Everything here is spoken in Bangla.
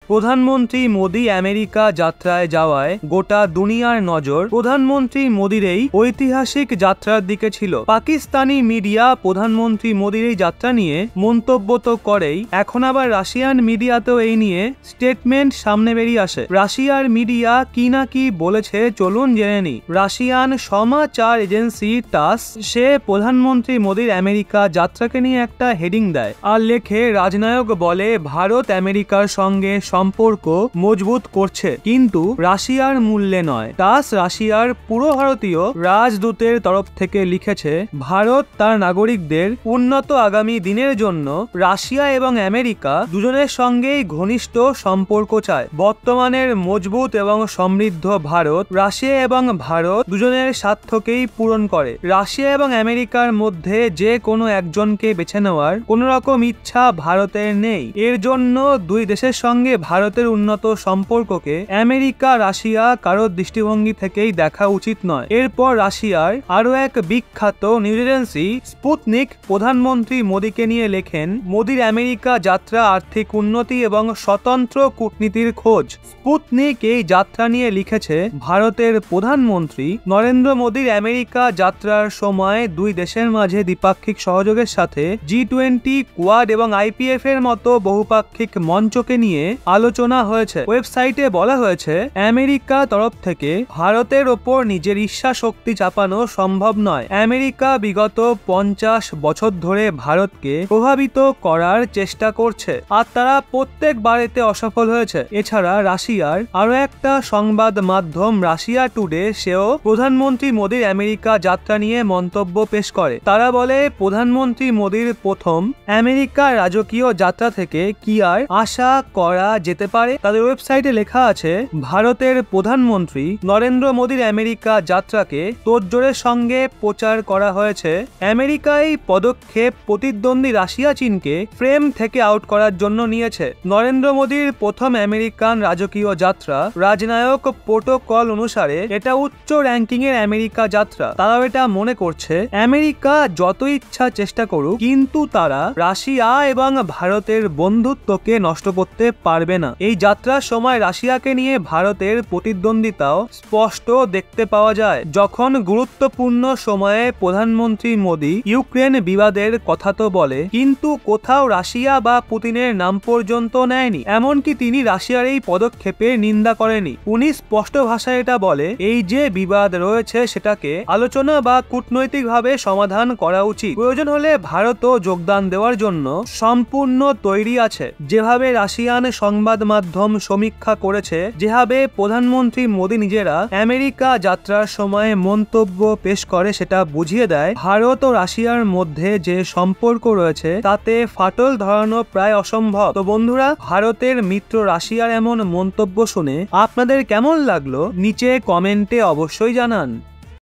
প্রধানমন্ত্রী মোদি আমেরিকা যাত্রায় যাওয়ায় গোটা দুনিয়ার নজর প্রধানমন্ত্রী মোদির এই ঐতিহাসিক যাত্রার দিকে ছিল। পাকিস্তানি মিডিয়া প্রধানমন্ত্রী মোদির এই যাত্রা নিয়ে মন্তব্য তো করেই, এখন আবার রাশিয়ান মিডিয়াতেও এই নিয়ে স্টেটমেন্ট সামনে বেরিয়ে আসে। রাশিয়ার মিডিয়া কি না কি বলেছে চলুন জেনে নিই। রাশিয়ান সমাচার এজেন্সি টাস সে প্রধানমন্ত্রী মোদির আমেরিকা যাত্রাকে নিয়ে একটা হেডিং দেয় আর লেখে, রাজনায়ক বলে ভারত আমেরিকার সঙ্গে সম্পর্ক মজবুত করছে কিন্তু রাশিয়ার মূল্যে নয়। টাস রাশিয়ার পুরো ভারতীয় রাজদূতের তরফ থেকে লিখেছে, ভারত তার নাগরিকদের উন্নত আগামী দিনের জন্য রাশিয়া এবং আমেরিকা দুজনের সঙ্গেই ঘনিষ্ঠ সম্পর্ক চায়। বর্তমানের মজবুত এবং সমৃদ্ধ ভারত রাশিয়া এবং ভারত দুজনের স্বার্থকেই পূরণ করে। রাশিয়া এবং আমেরিকার মধ্যে যে কোনো একজনকে বেছে নেওয়ার কোন রকম ইচ্ছা ভারতের নেই। এর জন্য দুই দেশের সঙ্গে ভারতের উন্নত সম্পর্ককে আমেরিকা রাশিয়া কারোর দৃষ্টিভঙ্গি থেকেই দেখা উচিত নয়। এরপর রাশিয়ার আরো এক বিখ্যাত নিউজ এজেন্সি স্পুতনিক প্রধানমন্ত্রী মোদীকে নিয়ে লেখেন, মোদীর আমেরিকা যাত্রা আর্থিক উন্নতি এবং স্বতন্ত্র কূটনীতির খোঁজ। স্পুতনিক এই যাত্রা নিয়ে লিখেছে, ভারতের প্রধানমন্ত্রী নরেন্দ্র মোদীর আমেরিকা যাত্রার সময় দুই দেশের মাঝে দ্বিপাক্ষিক সহযোগের সাথে G20, কোয়াড এবং IPF এর মতো বহুপাক্ষিক মঞ্চকে নিয়ে আলোচনা হয়েছে। ওয়েবসাইটে বলা হয়েছে, আমেরিকা তরফ থেকে ভারতের ওপর নিজের ইচ্ছা শক্তি চাপানো সম্ভব নয়। আমেরিকা বিগত 50 বছর ধরে ভারতকে প্রভাবিত করার চেষ্টা করছে আর তারা প্রত্যেকবার এতে অসফল হয়েছে। এছাড়া রাশিয়ার আরো একটা সংবাদ মাধ্যম রাশিয়া টুডে সেও প্রধানমন্ত্রী মোদীর আমেরিকা যাত্রা নিয়ে মন্তব্য পেশ করে। তারা বলে, প্রধানমন্ত্রী মোদীর প্রথম আমেরিকা রাজকীয় যাত্রা থেকে কি আর আশা করা যেতে পারে। তাদের ওয়েবসাইটে লেখা আছে, ভারতের প্রধানমন্ত্রী নরেন্দ্র মোদীর আমেরিকা যাত্রাকে তোড়জোড়ের সঙ্গে প্রচার করা হয়েছে। আমেরিকায় পদক্ষেপ প্রতিদ্বন্দ্বী রাশিয়া চীনকে ফ্রেম থেকে আউট করার জন্য নিয়েছে। নরেন্দ্র মোদীর প্রথম আমেরিকান রাজকীয় যাত্রা রাজনায়ক প্রোটোকল অনুসারে এটা উচ্চ র্যাঙ্কিং এর আমেরিকা যাত্রা। তারাও এটা মনে করছে আমেরিকা যত ইচ্ছা চেষ্টা করুক কিন্তু তারা রাশিয়া এবং ভারতের বন্ধুত্বকে নষ্ট করতে পারবে না। এই যাত্রার সময় রাশিয়াকে নিয়ে ভারতের প্রতিদ্বন্দ্বিতাও স্পষ্ট দেখতে পাওয়া যায়। যখন গুরুত্বপূর্ণ সময়ে প্রধানমন্ত্রী মোদী ইউক্রেন বিবাদের কথা তো বলে কিন্তু কোথাও রাশিয়া বা পুতিনের নাম পর্যন্ত নেয়নি। এমনকি তিনি রাশিয়ার এই পদক্ষেপের নিন্দা করেনি। উনি স্পষ্ট ভাষায় এটা বলে, এই যে বিবাদ রয়েছে সেটাকে আলোচনা বা কূটনৈতিকভাবে সমাধান করা উচিত। প্রয়োজন হলে ভারতও যোগদান দেওয়ার জন্য সম্পূর্ণ তৈরি আছে। যেভাবে রাশিয়ান সংবাদ মাধ্যম সমীক্ষা করেছে, যেভাবে প্রধানমন্ত্রী মোদী নিজেরা আমেরিকা যাত্রার সময় মন্তব্য পেশ করে, সেটা বুঝিয়ে দেয় ভারত ও রাশিয়ার মধ্যে যে সম্পর্ক রয়েছে তাতে ফাটল ধরানো প্রায় অসম্ভব। তো বন্ধুরা, ভারতের মিত্র রাশিয়ার এমন মন্তব্য শুনে আপনাদের কেমন লাগলো নিচে কমেন্টে অবশ্যই জানান।